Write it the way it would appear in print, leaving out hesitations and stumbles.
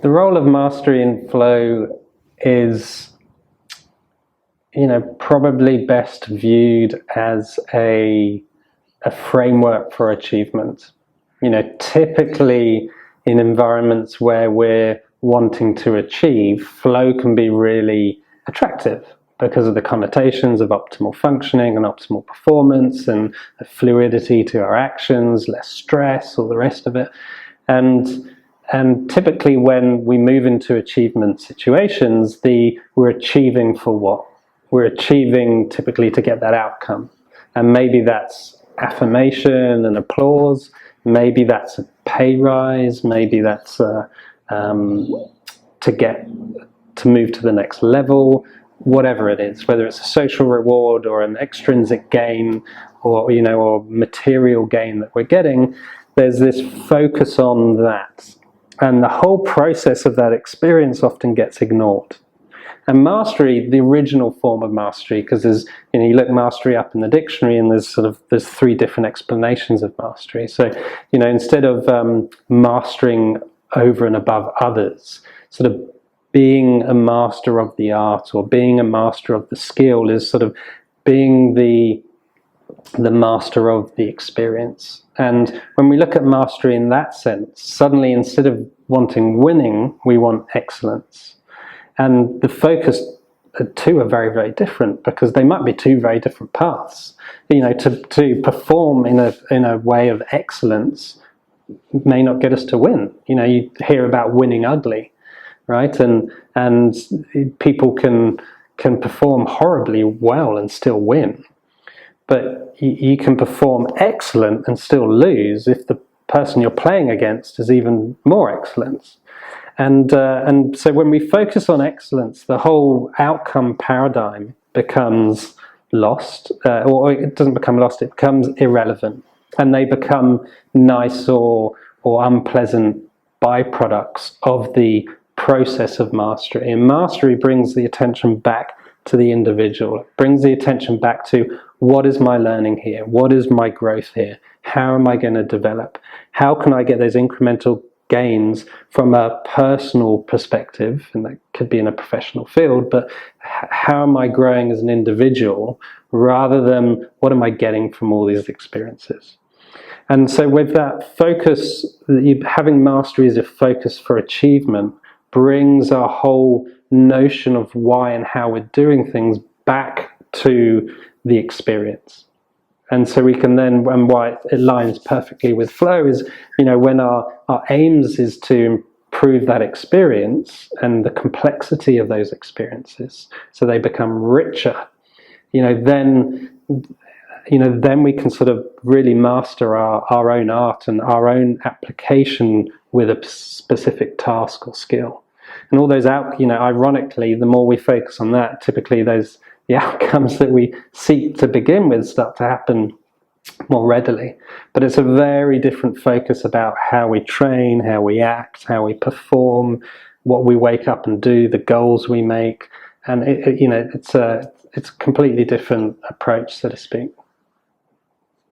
The role of mastery in flow is, probably best viewed as a framework for achievement. Typically in environments where we're wanting to achieve, flow can be really attractive because of the connotations of optimal functioning and optimal performance and the fluidity to our actions, less stress, all the rest of it. And typically when we move into achievement situations, we're achieving for what? We're achieving typically to get that outcome. And maybe that's affirmation and applause, maybe that's a pay rise, maybe that's to move to the next level, whatever it is, whether it's a social reward or an extrinsic gain or material gain that we're getting, there's this focus on that. And the whole process of that experience often gets ignored. And mastery, the original form of mastery, because there's, you look mastery up in the dictionary and there's three different explanations of mastery. So, instead of mastering over and above others, sort of being a master of the art or being a master of the skill is sort of being the master of the experience. And when we look at mastery in that sense, suddenly instead of wanting winning, we want excellence. And the focus, two are very, very different because they might be two very different paths. To perform in a way of excellence may not get us to win. You hear about winning ugly, right? And people can perform horribly well and still win. But you can perform excellent and still lose if the person you're playing against is even more excellent. And so when we focus on excellence, the whole outcome paradigm becomes lost, or it doesn't become lost, it becomes irrelevant. And they become nice or unpleasant byproducts of the process of mastery. And mastery brings the attention back to the individual. It brings the attention back to what is my learning here? What is my growth here? How am I going to develop? How can I get those incremental gains from a personal perspective, and that could be in a professional field, but how am I growing as an individual rather than what am I getting from all these experiences? And so with that focus, having mastery as a focus for achievement brings our whole notion of why and how we're doing things back to the experience. And so we can then, and why it aligns perfectly with flow is, when our aims is to improve that experience and the complexity of those experiences, so they become richer, then we can sort of really master our own art and our own application with a specific task or skill. And all those ironically, the more we focus on that, typically the outcomes that we seek to begin with start to happen more readily. But it's a very different focus about how we train, how we act, how we perform, what we wake up and do, the goals we make. And it's a completely different approach, so to speak.